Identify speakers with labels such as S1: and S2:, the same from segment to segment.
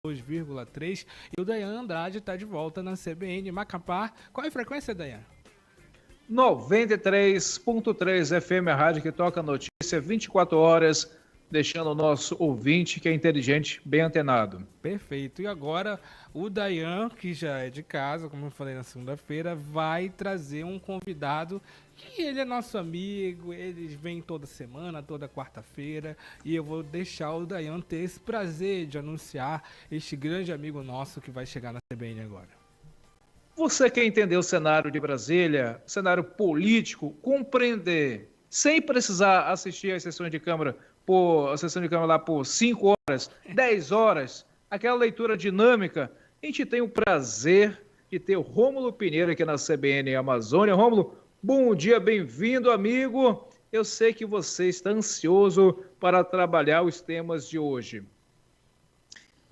S1: 2,3. E o Dayan Andrade está de volta na CBN Macapá. Qual é a frequência, Dayan?
S2: 93.3 FM, a rádio que toca notícia 24 horas, deixando o nosso ouvinte, que é inteligente, bem antenado.
S1: Perfeito. E agora o Dayan, que já é de casa, como eu falei na segunda-feira, vai trazer um convidado que ele é nosso amigo, eles vêm toda semana, toda quarta-feira, e eu vou deixar o Dayan ter esse prazer de anunciar este grande amigo nosso que vai chegar na CBN agora.
S2: Você quer entender o cenário de Brasília, o cenário político, compreender, sem precisar assistir às sessões de Câmara, a sessão de Câmara lá por 5 horas, 10 horas, aquela leitura dinâmica, a gente tem o prazer de ter o Rômulo Pinheiro aqui na CBN Amazônia. Rômulo, bom dia, bem-vindo, amigo. Eu sei que você está ansioso para trabalhar os temas de hoje.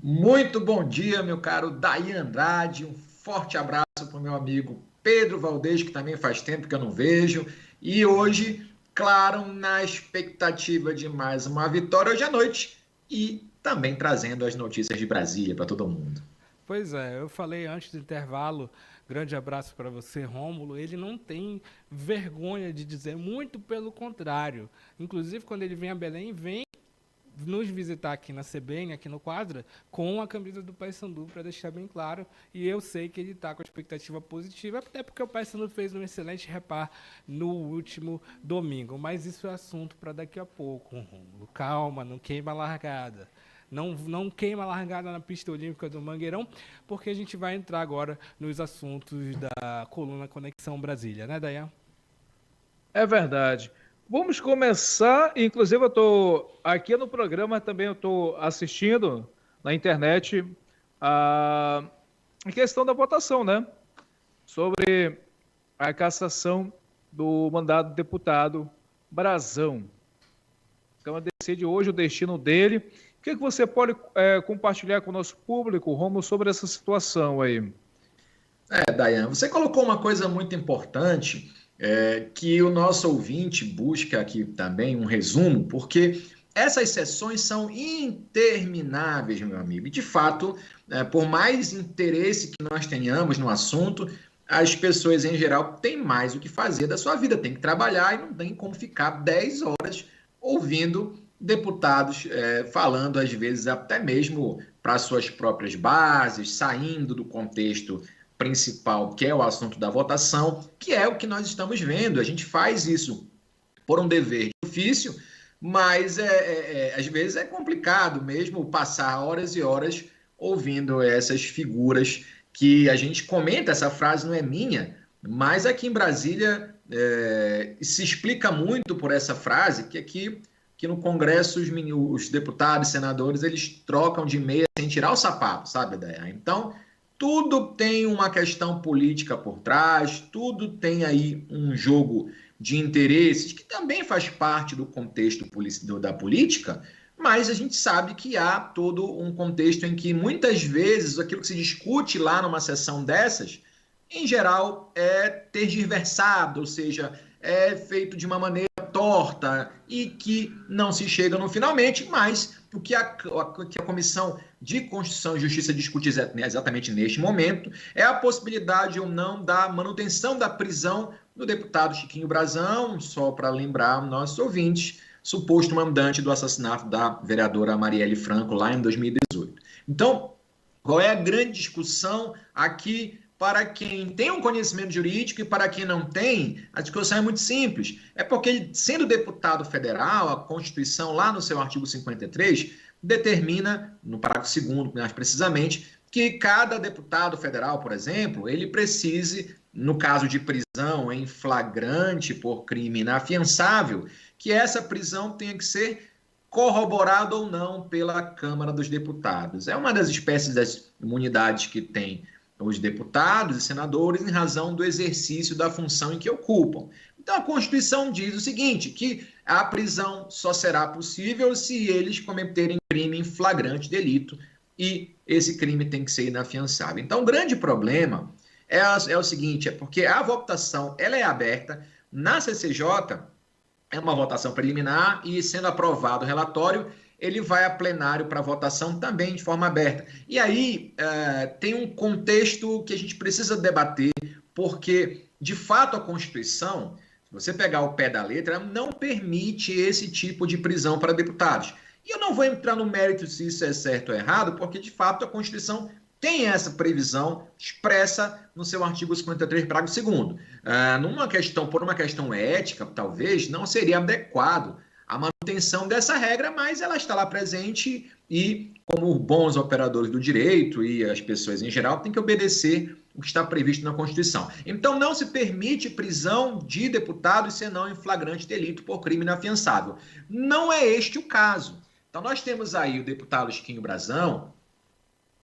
S3: Muito bom dia, meu caro Dayan Andrade. Um forte abraço para o meu amigo Pedro Valdez, que também faz tempo que eu não vejo. E hoje, claro, na expectativa de mais uma vitória hoje à noite e também trazendo as notícias de Brasília para todo mundo.
S1: Pois é, eu falei antes do intervalo, grande abraço para você, Rômulo. Ele não tem vergonha de dizer, muito pelo contrário. Inclusive, quando ele vem a Belém, vem nos visitar aqui na CBN, aqui no Quadra, com a camisa do Paysandu, para deixar bem claro. E eu sei que ele está com a expectativa positiva, até porque o Paysandu fez um excelente repar no último domingo. Mas isso é assunto para daqui a pouco, Rômulo. Calma, não queima a largada. Não queima a largada na pista olímpica do Mangueirão, porque a gente vai entrar agora nos assuntos da coluna Conexão Brasília, né, Dayan?
S2: É verdade. Vamos começar, inclusive eu estou aqui no programa, também eu estou assistindo na internet a questão da votação, né? Sobre a cassação do mandato do deputado Brazão. A Câmara decide hoje o destino dele. O que você pode compartilhar com o nosso público, Romulo, sobre essa situação aí?
S3: Dayan, você colocou uma coisa muito importante, que o nosso ouvinte busca aqui também um resumo, porque essas sessões são intermináveis, meu amigo. E, de fato, por mais interesse que nós tenhamos no assunto, as pessoas, em geral, têm mais o que fazer da sua vida. Tem que trabalhar e não tem como ficar 10 horas ouvindo deputados falando, às vezes, até mesmo para suas próprias bases, saindo do contexto principal, que é o assunto da votação, que é o que nós estamos vendo. A gente faz isso por um dever de ofício, mas às vezes é complicado mesmo passar horas e horas ouvindo essas figuras que a gente comenta. Essa frase não é minha, mas aqui em Brasília se explica muito por essa frase, que no Congresso os deputados e senadores, eles trocam de meia sem tirar o sapato, sabe, Dayan? Então, tudo tem uma questão política por trás, tudo tem aí um jogo de interesses que também faz parte do contexto da política, mas a gente sabe que há todo um contexto em que muitas vezes aquilo que se discute lá numa sessão dessas, em geral, é tergiversado, ou seja, é feito de uma maneira torta e que não se chega no finalmente, mas o que a Comissão de Constituição e Justiça discute exatamente neste momento é a possibilidade ou não da manutenção da prisão do deputado Chiquinho Brazão, só para lembrar nossos ouvintes, suposto mandante do assassinato da vereadora Marielle Franco lá em 2018. Então, qual é a grande discussão aqui? Para quem tem um conhecimento jurídico e para quem não tem, a discussão é muito simples. É porque, sendo deputado federal, a Constituição, lá no seu artigo 53, determina, no parágrafo 2º, mais precisamente, que cada deputado federal, por exemplo, ele precise, no caso de prisão em flagrante por crime inafiançável, que essa prisão tenha que ser corroborada ou não pela Câmara dos Deputados. É uma das espécies das imunidades que tem os deputados e senadores em razão do exercício da função em que ocupam. Então, a Constituição diz o seguinte, que a prisão só será possível se eles cometerem crime em flagrante delito e esse crime tem que ser inafiançável. Então, o grande problema é o seguinte, é porque a votação ela é aberta na CCJ, é uma votação preliminar e, sendo aprovado o relatório, ele vai a plenário para votação também de forma aberta. E aí tem um contexto que a gente precisa debater, porque, de fato, a Constituição, se você pegar o pé da letra, não permite esse tipo de prisão para deputados. E eu não vou entrar no mérito se isso é certo ou errado, porque, de fato, a Constituição tem essa previsão expressa no seu artigo 53, parágrafo 2º. Por uma questão ética, talvez, não seria adequado a manutenção dessa regra, mas ela está lá presente e, como bons operadores do direito e as pessoas em geral, têm que obedecer o que está previsto na Constituição. Então, não se permite prisão de deputados senão em flagrante delito por crime inafiançável. Não é este o caso. Então, nós temos aí o deputado Chiquinho Brazão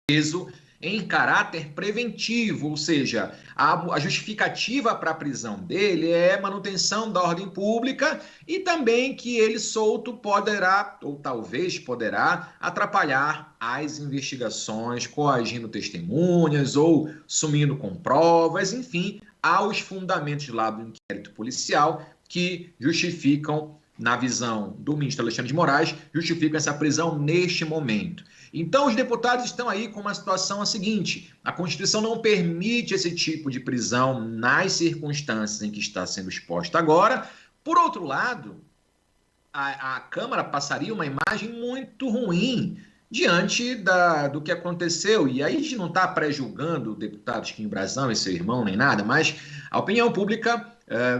S3: preso em caráter preventivo, ou seja, a justificativa para a prisão dele é manutenção da ordem pública e também que ele solto poderá, ou talvez poderá, atrapalhar as investigações, coagindo testemunhas ou sumindo com provas, enfim, há os fundamentos lá do inquérito policial que justificam, na visão do ministro Alexandre de Moraes, justificam essa prisão neste momento. Então, os deputados estão aí com uma situação a seguinte: a Constituição não permite esse tipo de prisão nas circunstâncias em que está sendo exposta agora. Por outro lado, a Câmara passaria uma imagem muito ruim diante do que aconteceu. E aí a gente não está pré-julgando o deputado Chiquinho Brazão e seu irmão nem nada, mas a opinião pública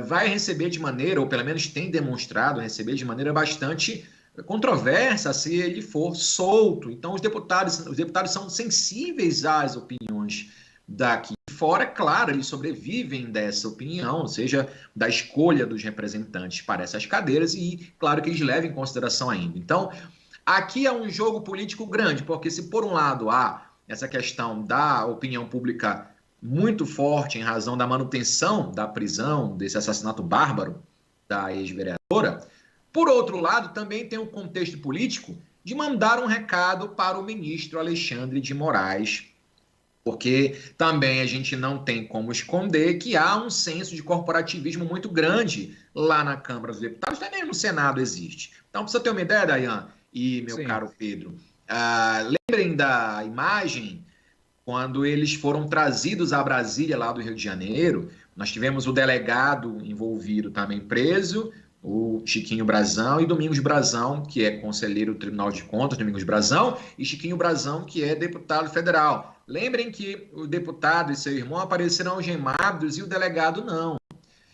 S3: vai receber de maneira, ou pelo menos tem demonstrado receber de maneira bastante controversa se ele for solto. Então, os deputados são sensíveis às opiniões daqui fora. Claro, eles sobrevivem dessa opinião, ou seja, da escolha dos representantes para essas cadeiras, e claro que eles levam em consideração ainda. Então, aqui é um jogo político grande, porque se por um lado há essa questão da opinião pública muito forte em razão da manutenção da prisão, desse assassinato bárbaro da ex-vereadora, por outro lado, também tem um contexto político de mandar um recado para o ministro Alexandre de Moraes, porque também a gente não tem como esconder que há um senso de corporativismo muito grande lá na Câmara dos Deputados, também no Senado existe. Então, para você ter uma ideia, Dayan e meu caro Pedro, lembrem da imagem quando eles foram trazidos a Brasília, lá do Rio de Janeiro. Nós tivemos o delegado envolvido também preso, o Chiquinho Brazão, e Domingos Brazão, que é conselheiro do Tribunal de Contas, Domingos Brazão, e Chiquinho Brazão, que é deputado federal. Lembrem que o deputado e seu irmão apareceram algemados e o delegado não.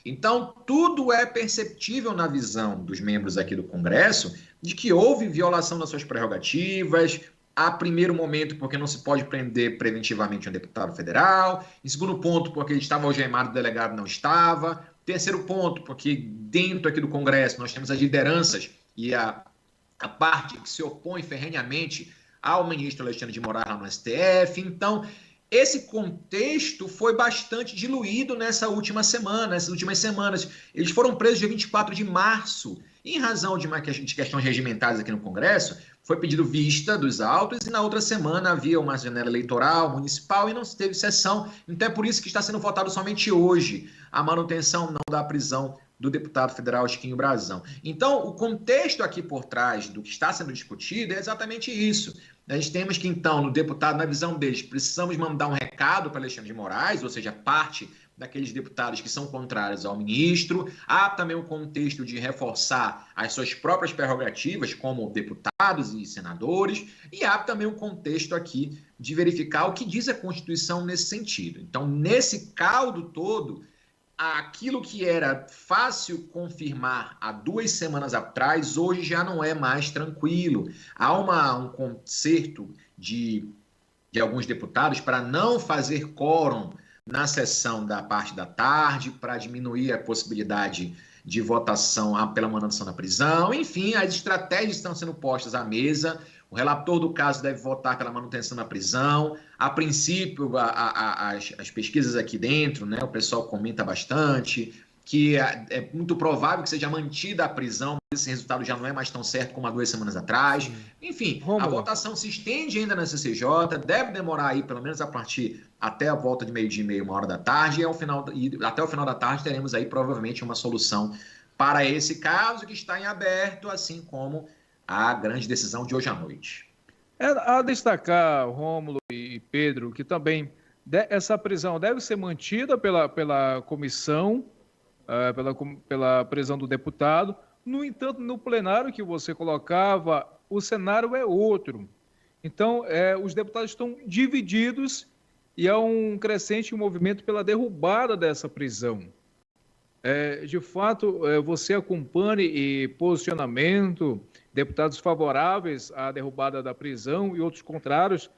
S3: Então, tudo é perceptível na visão dos membros aqui do Congresso de que houve violação das suas prerrogativas, a primeiro momento porque não se pode prender preventivamente um deputado federal, em segundo ponto porque ele estava algemado, o delegado não estava, terceiro ponto porque dentro aqui do Congresso nós temos as lideranças e a parte que se opõe ferrenhamente ao ministro Alexandre de Moraes lá no STF. Então, esse contexto foi bastante diluído nessas últimas semanas. Eles foram presos dia 24 de março. Em razão de questões regimentais aqui no Congresso, foi pedido vista dos autos e na outra semana havia uma janela eleitoral municipal e não se teve sessão. Então é por isso que está sendo votado somente hoje a manutenção não da prisão do deputado federal Chiquinho Brazão. Então, o contexto aqui por trás do que está sendo discutido é exatamente isso. Nós temos que, então, no deputado, na visão deles, precisamos mandar um recado para Alexandre de Moraes, ou seja, parte daqueles deputados que são contrários ao ministro. Há também um contexto de reforçar as suas próprias prerrogativas como deputados e senadores, e há também um contexto aqui de verificar o que diz a Constituição nesse sentido. Então, nesse caldo todo, aquilo que era fácil confirmar há 2 semanas atrás, hoje já não é mais tranquilo. Há um concerto de alguns deputados para não fazer quórum na sessão da parte da tarde, para diminuir a possibilidade de votação pela manutenção da prisão. Enfim, as estratégias estão sendo postas à mesa. O relator do caso deve votar pela manutenção da prisão. A princípio, as pesquisas aqui dentro, né, o pessoal comenta bastante que é muito provável que seja mantida a prisão, mas esse resultado já não é mais tão certo como há 2 semanas atrás. Enfim, a votação se estende ainda na CCJ, deve demorar aí pelo menos até a volta de 12h30, 1h da tarde, e até o final da tarde teremos aí provavelmente uma solução para esse caso que está em aberto, assim como a grande decisão de hoje à noite.
S2: A destacar, Rômulo e Pedro, que também essa prisão deve ser mantida pela comissão, pela prisão do deputado. No entanto, no plenário que você colocava, o cenário é outro. Então, os deputados estão divididos e há um crescente movimento pela derrubada dessa prisão. De fato, você acompanha e posicionamento, deputados favoráveis à derrubada da prisão e outros contrários.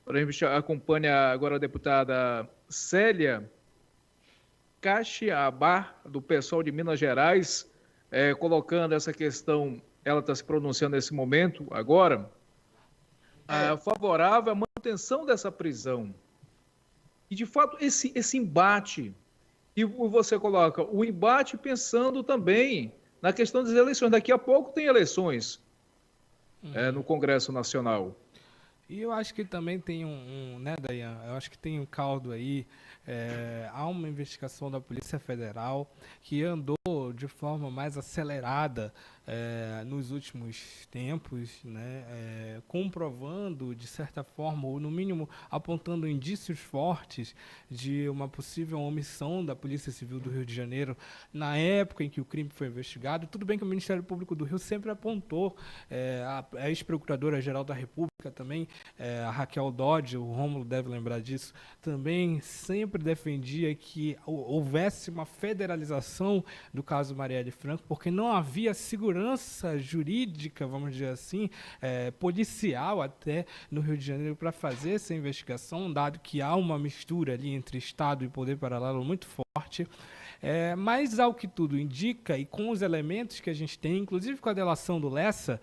S2: Por exemplo, acompanha agora a deputada Célia Caxiabá, do PSOL de Minas Gerais, colocando essa questão, ela está se pronunciando nesse momento agora, favorável à manutenção dessa prisão. E, de fato, esse embate, e você coloca o embate pensando também na questão das eleições. Daqui a pouco tem eleições no Congresso Nacional.
S1: E eu acho que também tem né, Dayan? Eu acho que tem um caldo aí. Há uma investigação da Polícia Federal que andou de forma mais acelerada nos últimos tempos, né, comprovando, de certa forma, ou no mínimo apontando indícios fortes de uma possível omissão da Polícia Civil do Rio de Janeiro na época em que o crime foi investigado. Tudo bem que o Ministério Público do Rio sempre apontou, a ex-procuradora-geral da República também, a Raquel Dodge, o Rômulo deve lembrar disso, também sempre defendia que houvesse uma federalização do caso Marielle Franco, porque não havia segurança jurídica, vamos dizer assim, policial até no Rio de Janeiro para fazer essa investigação, dado que há uma mistura ali entre Estado e poder paralelo muito forte. Mas, ao que tudo indica, e com os elementos que a gente tem, inclusive com a delação do Lessa,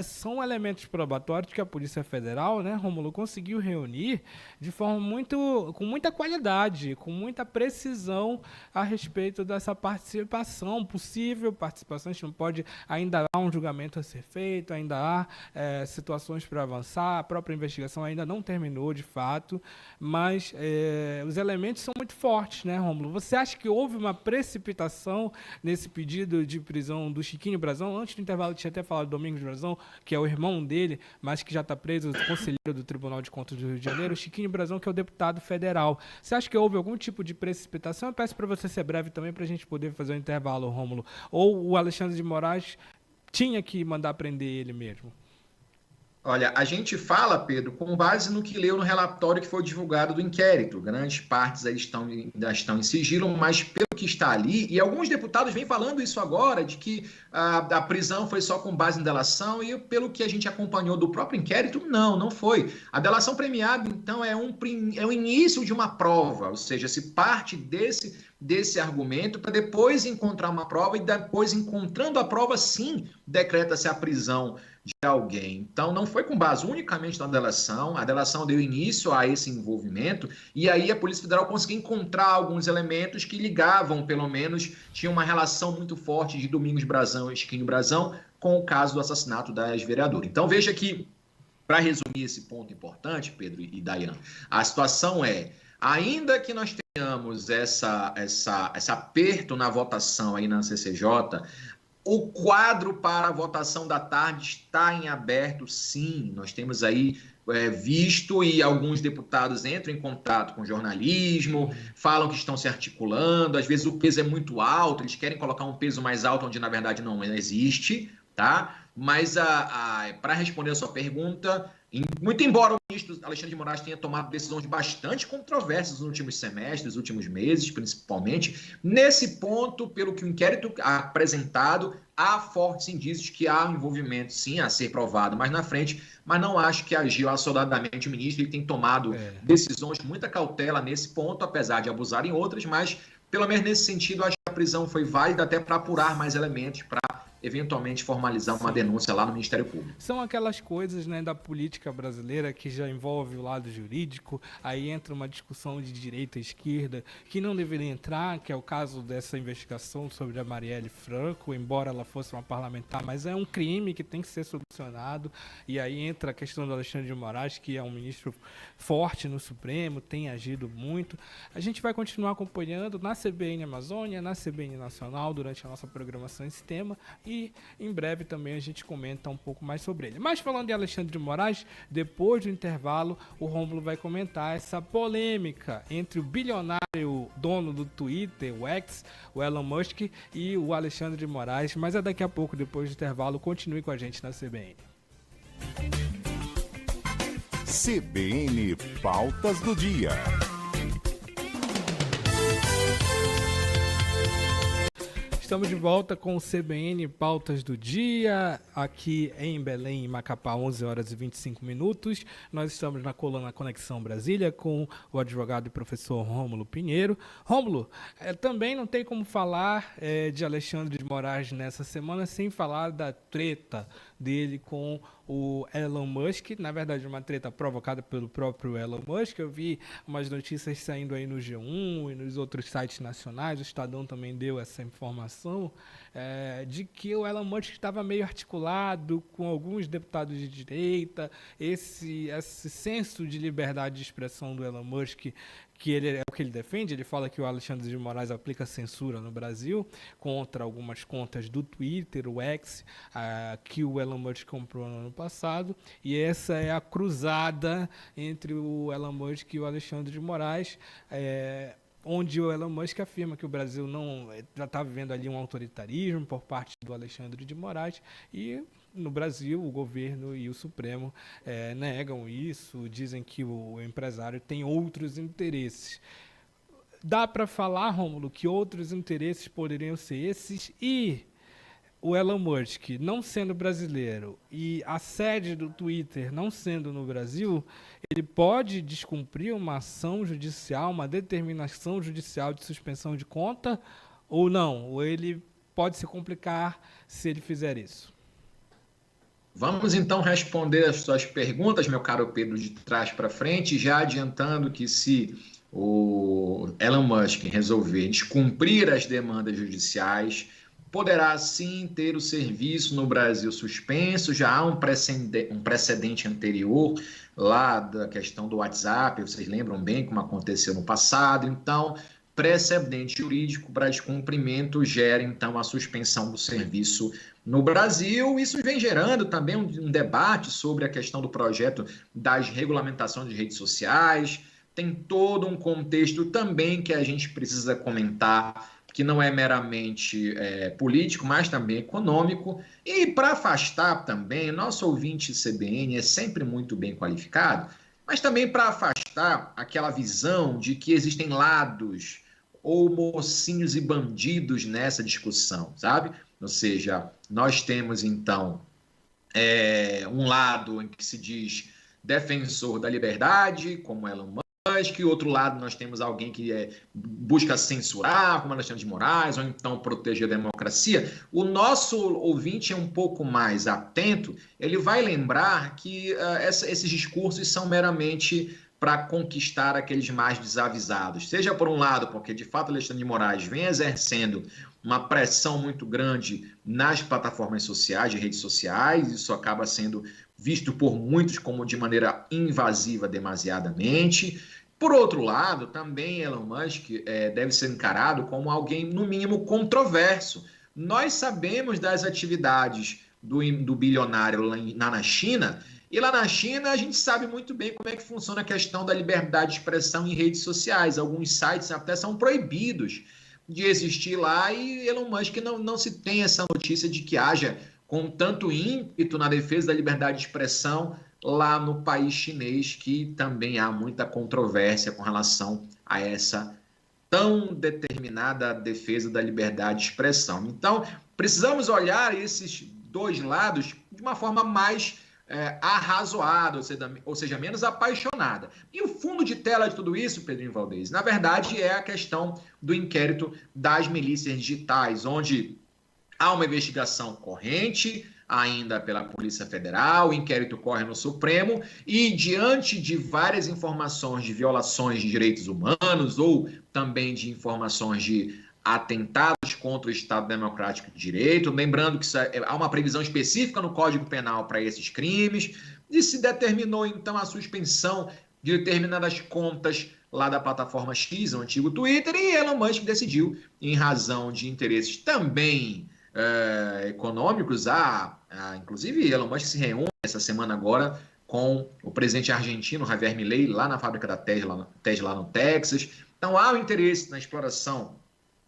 S1: são elementos probatórios que a Polícia Federal, né, Rômulo, conseguiu reunir de forma com muita qualidade, com muita precisão a respeito dessa participação, possível participação. A gente não pode, ainda há um julgamento a ser feito, ainda há situações para avançar, a própria investigação ainda não terminou de fato, mas os elementos são muito fortes, né, Rômulo? Você acha que houve uma precipitação nesse pedido de prisão do Chiquinho Brazão? Antes do intervalo, tinha até falado do Domingos Brazão, que é o irmão dele, mas que já está preso, conselheiro do Tribunal de Contas do Rio de Janeiro, o Chiquinho Brazão, que é o deputado federal. Você acha que houve algum tipo de precipitação? Eu peço para você ser breve também, para a gente poder fazer um intervalo, Rômulo. Ou o Alexandre de Moraes tinha que mandar prender ele mesmo?
S3: Olha, a gente fala, Pedro, com base no que leu no relatório que foi divulgado do inquérito. Grandes partes aí ainda estão em sigilo, mas pelo que está ali, e alguns deputados vêm falando isso agora, de que a prisão foi só com base em delação, e pelo que a gente acompanhou do próprio inquérito, não foi. A delação premiada, então, é o início de uma prova, ou seja, se parte desse argumento para depois encontrar uma prova, e depois, encontrando a prova, sim, decreta-se a prisão de alguém. Então, não foi com base unicamente na delação, a delação deu início a esse envolvimento, e aí a Polícia Federal conseguiu encontrar alguns elementos que ligavam, pelo menos, tinha uma relação muito forte de Domingos Brazão e Chiquinho Brazão com o caso do assassinato da ex-vereadora. Então, veja que, para resumir esse ponto importante, Pedro e Dayan, a situação ainda que nós tenhamos esse aperto na votação aí na CCJ, o quadro para a votação da tarde está em aberto, sim. Nós temos aí visto, e alguns deputados entram em contato com o jornalismo, falam que estão se articulando, às vezes o peso é muito alto, eles querem colocar um peso mais alto onde na verdade não existe, tá? Mas para responder a sua pergunta, muito embora o ministro Alexandre de Moraes tenha tomado decisões bastante controversas nos últimos semestres, nos últimos meses, principalmente, nesse ponto, pelo que o inquérito apresentado, há fortes indícios que há um envolvimento, sim, a ser provado mais na frente, mas não acho que agiu assodadamente o ministro. Ele tem tomado decisões com muita cautela nesse ponto, apesar de abusar em outras, mas, pelo menos nesse sentido, acho que a prisão foi válida até para apurar mais elementos, para eventualmente formalizar uma denúncia lá no Ministério Público.
S1: São aquelas coisas, né, da política brasileira que já envolve o lado jurídico, aí entra uma discussão de direita e esquerda que não deveria entrar, que é o caso dessa investigação sobre a Marielle Franco, embora ela fosse uma parlamentar, mas é um crime que tem que ser solucionado, e aí entra a questão do Alexandre de Moraes, que é um ministro forte no Supremo, tem agido muito. A gente vai continuar acompanhando na CBN Amazônia, na CBN Nacional, durante a nossa programação esse tema, e e em breve também a gente comenta um pouco mais sobre ele. Mas falando de Alexandre de Moraes, depois do intervalo, o Rômulo vai comentar essa polêmica entre o bilionário dono do Twitter, o X, o Elon Musk, e o Alexandre de Moraes, mas é daqui a pouco, depois do intervalo. Continue com a gente na CBN.
S4: CBN Pautas do Dia.
S1: Estamos de volta com o CBN Pautas do Dia, aqui em Belém, em Macapá, 11 horas e 25 minutos. Nós estamos na coluna Conexão Brasília com o advogado e professor Rômulo Pinheiro. Rômulo, também não tem como falar de Alexandre de Moraes nessa semana sem falar da treta dele com o Elon Musk, na verdade uma treta provocada pelo próprio Elon Musk. Eu vi umas notícias saindo aí no G1 e nos outros sites nacionais, o Estadão também deu essa informação, de que o Elon Musk estava meio articulado com alguns deputados de direita, esse senso de liberdade de expressão do Elon Musk, que ele é o que ele defende. Ele fala que o Alexandre de Moraes aplica censura no Brasil contra algumas contas do Twitter, o X, que o Elon Musk comprou no ano passado, e essa é a cruzada entre o Elon Musk e o Alexandre de Moraes, onde o Elon Musk afirma que o Brasil não já está vivendo ali um autoritarismo por parte do Alexandre de Moraes, e no Brasil o governo e o Supremo negam isso, dizem que o empresário tem outros interesses. Dá para falar, Rômulo, que outros interesses poderiam ser esses, e o Elon Musk não sendo brasileiro e a sede do Twitter não sendo no Brasil, ele pode descumprir uma ação judicial, uma determinação judicial de suspensão de conta, ou não? Ou ele pode se complicar se ele fizer isso?
S3: Vamos então responder as suas perguntas, meu caro Pedro, de trás para frente, já adiantando que se o Elon Musk resolver descumprir as demandas judiciais, poderá sim ter o serviço no Brasil suspenso. Já há um precedente anterior lá da questão do WhatsApp, vocês lembram bem como aconteceu no passado. Então, precedente jurídico para descumprimento gera então a suspensão do serviço no Brasil. Isso vem gerando também um debate sobre a questão do projeto das regulamentações de redes sociais. Tem todo um contexto também que a gente precisa comentar, que não é meramente político, mas também econômico. E para afastar também, nosso ouvinte CBN é sempre muito bem qualificado, mas também para afastar aquela visão de que existem lados ou mocinhos e bandidos nessa discussão, sabe? Ou seja, nós temos então um lado em que se diz defensor da liberdade, como Elon Musk, que outro lado nós temos alguém que busca censurar, como Alexandre de Moraes, ou então proteger a democracia. O nosso ouvinte é um pouco mais atento, ele vai lembrar que esses discursos são meramente para conquistar aqueles mais desavisados. Seja por um lado, porque de fato Alexandre de Moraes vem exercendo uma pressão muito grande nas plataformas sociais, de redes sociais, isso acaba sendo visto por muitos como de maneira invasiva demasiadamente. Por outro lado, também Elon Musk deve ser encarado como alguém, no mínimo, controverso. Nós sabemos das atividades do bilionário lá na China, e lá na China a gente sabe muito bem como é que funciona a questão da liberdade de expressão em redes sociais. Alguns sites até são proibidos de existir lá, e Elon Musk não se tem essa notícia de que haja com tanto ímpeto na defesa da liberdade de expressão lá no país chinês, que também há muita controvérsia com relação a essa tão determinada defesa da liberdade de expressão. Então, precisamos olhar esses dois lados de uma forma mais arrazoada, ou seja, menos apaixonada. E o fundo de tela de tudo isso, Pedrinho Valdez, na verdade é a questão do inquérito das milícias digitais, onde há uma investigação corrente ainda pela Polícia Federal, o inquérito corre no Supremo, e diante de várias informações de violações de direitos humanos ou também de informações de atentados contra o Estado Democrático de Direito, lembrando que há uma previsão específica no Código Penal para esses crimes, e se determinou então a suspensão de determinadas contas lá da plataforma X, o antigo Twitter, e Elon Musk decidiu, em razão de interesses também econômicos. Inclusive, Elon Musk se reúne essa semana agora com o presidente argentino, Javier Milei, lá na fábrica da Tesla lá no Texas. Então, há o interesse na exploração,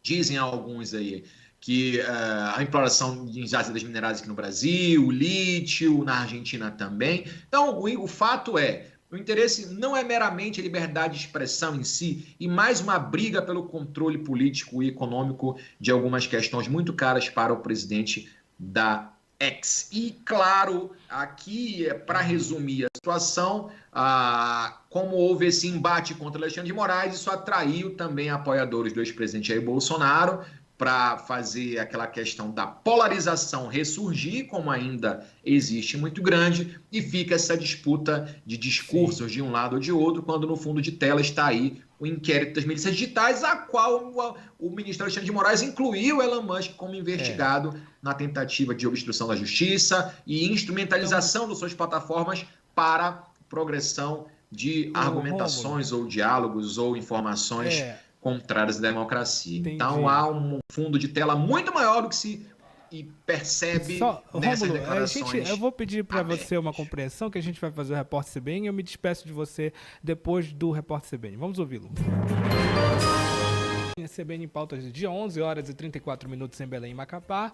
S3: dizem alguns aí, que a exploração de jazidas minerais aqui no Brasil, o lítio, na Argentina também. Então, o fato é, o interesse não é meramente a liberdade de expressão em si, e mais uma briga pelo controle político e econômico de algumas questões muito caras para o presidente da X. E, claro, aqui, para resumir a situação, como houve esse embate contra Alexandre de Moraes, isso atraiu também apoiadores do ex-presidente Jair Bolsonaro, para fazer aquela questão da polarização ressurgir, como ainda existe muito grande, e fica essa disputa de discursos de um lado ou de outro, quando no fundo de tela está aí o inquérito das milícias digitais, a qual o ministro Alexandre de Moraes incluiu Elon Musk como investigado na tentativa de obstrução da justiça e instrumentalização das suas plataformas para progressão de argumentações ou diálogos ou informações contrárias à democracia. Entendi. Então há um fundo de tela muito maior do que se percebe nessas declarações.
S1: Eu vou pedir para você uma compreensão, que a gente vai fazer o Repórter CBN e eu me despeço de você depois do Repórter CBN. Vamos ouvi-lo. CBN em pautas do dia, 11 horas e 34 minutos em Belém e Macapá.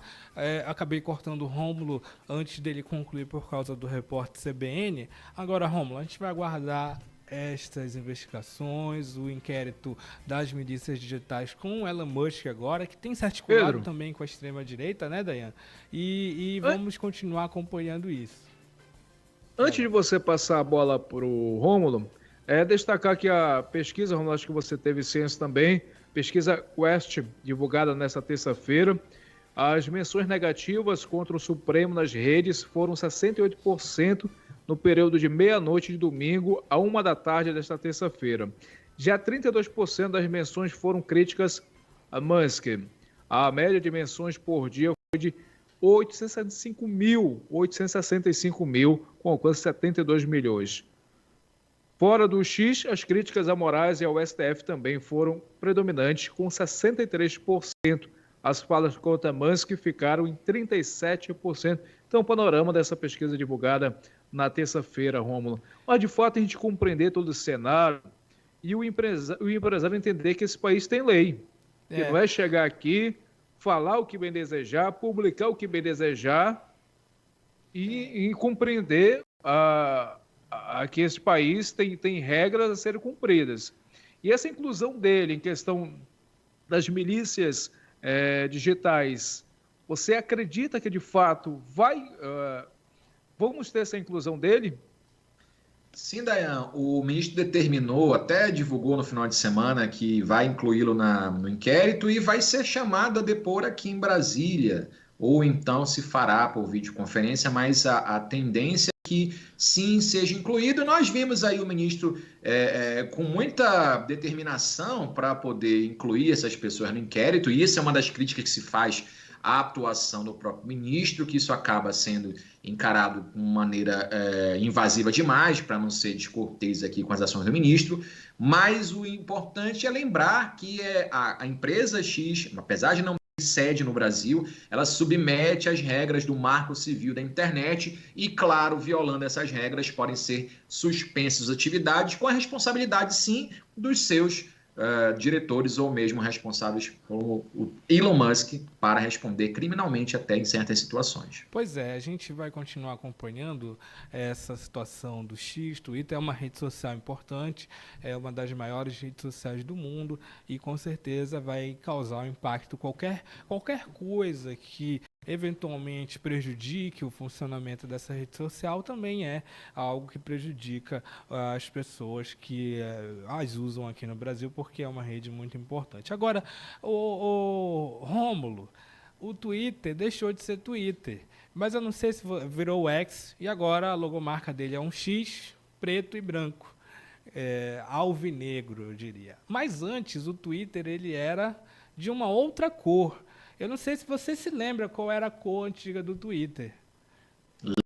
S1: Acabei cortando o Rômulo antes dele concluir por causa do Repórter CBN. Agora, Rômulo, a gente vai aguardar estas investigações, o inquérito das milícias digitais com Elon Musk agora, que tem se articulado também com a extrema-direita, né, Dayan? E vamos continuar acompanhando isso.
S2: Antes de você passar a bola para o Rômulo, destacar que a pesquisa, Rômulo, acho que você teve ciência também, pesquisa Quest, divulgada nesta terça-feira, as menções negativas contra o Supremo nas redes foram 68%, no período de meia-noite de domingo a 1 da tarde desta terça-feira. Já 32% das menções foram críticas a Musk. A média de menções por dia foi de 865 mil, com alcance de 72 milhões. Fora do X, as críticas a Moraes e ao STF também foram predominantes, com 63%. As falas contra Musk ficaram em 37%. Então, o panorama dessa pesquisa divulgada na terça-feira, Rômulo. Mas, de fato, a gente compreender todo o cenário e o empresário entender que esse país tem lei. Que não é chegar aqui, falar o que bem desejar, publicar o que bem desejar e compreender que esse país tem regras a serem cumpridas. E essa inclusão dele em questão das milícias digitais, você acredita que, de fato, vamos ter essa inclusão dele?
S3: Sim, Dayan. O ministro determinou, até divulgou no final de semana, que vai incluí-lo no inquérito e vai ser chamado a depor aqui em Brasília, ou então se fará por videoconferência, mas a tendência é que sim seja incluído. Nós vimos aí o ministro com muita determinação para poder incluir essas pessoas no inquérito, e isso é uma das críticas que se faz à atuação do próprio ministro, que isso acaba sendo encarado de maneira invasiva demais, para não ser descortês aqui com as ações do ministro, mas o importante é lembrar que a empresa X, apesar de não ter sede no Brasil, ela submete às regras do Marco Civil da Internet e, claro, violando essas regras, podem ser suspensas atividades com a responsabilidade, sim, dos seus diretores ou mesmo responsáveis como o Elon Musk para responder criminalmente até em certas situações.
S1: Pois é, a gente vai continuar acompanhando essa situação do X. Twitter é uma rede social importante, é uma das maiores redes sociais do mundo e com certeza vai causar um impacto. Qualquer coisa que eventualmente prejudique o funcionamento dessa rede social também é algo que prejudica as pessoas que as usam aqui no Brasil, porque é uma rede muito importante. Agora, o Rômulo, o Twitter deixou de ser Twitter, mas eu não sei se virou X e agora a logomarca dele é um X preto e branco, alvinegro, eu diria. Mas antes o Twitter ele era de uma outra cor. Eu não sei se você se lembra qual era a cor antiga do Twitter.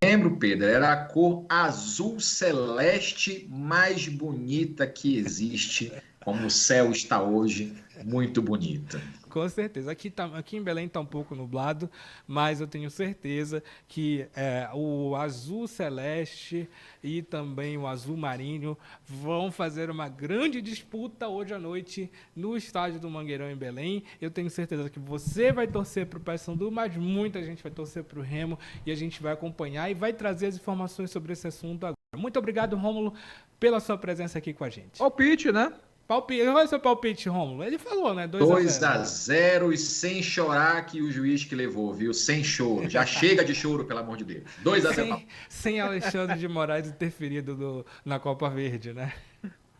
S3: Lembro, Pedro. Era a cor azul celeste mais bonita que existe, como o céu está hoje muito bonita.
S1: Com certeza. Aqui em Belém está um pouco nublado, mas eu tenho certeza que o azul celeste e também o azul marinho vão fazer uma grande disputa hoje à noite no estádio do Mangueirão em Belém. Eu tenho certeza que você vai torcer para o Paysandu, mas muita gente vai torcer para o Remo e a gente vai acompanhar e vai trazer as informações sobre esse assunto agora. Muito obrigado, Rômulo, pela sua presença aqui com a gente.
S2: Palpite, né?
S1: Palpite, qual é o seu palpite, Rômulo? Ele falou, né?
S3: 2-0 e sem chorar que o juiz que levou, viu? Sem choro. Já chega de choro, pelo amor de Deus. 2-0.
S1: Sem Alexandre de Moraes interferido na Copa Verde, né?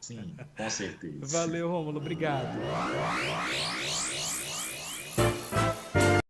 S3: Sim, com certeza.
S1: Valeu, Rômulo. Obrigado.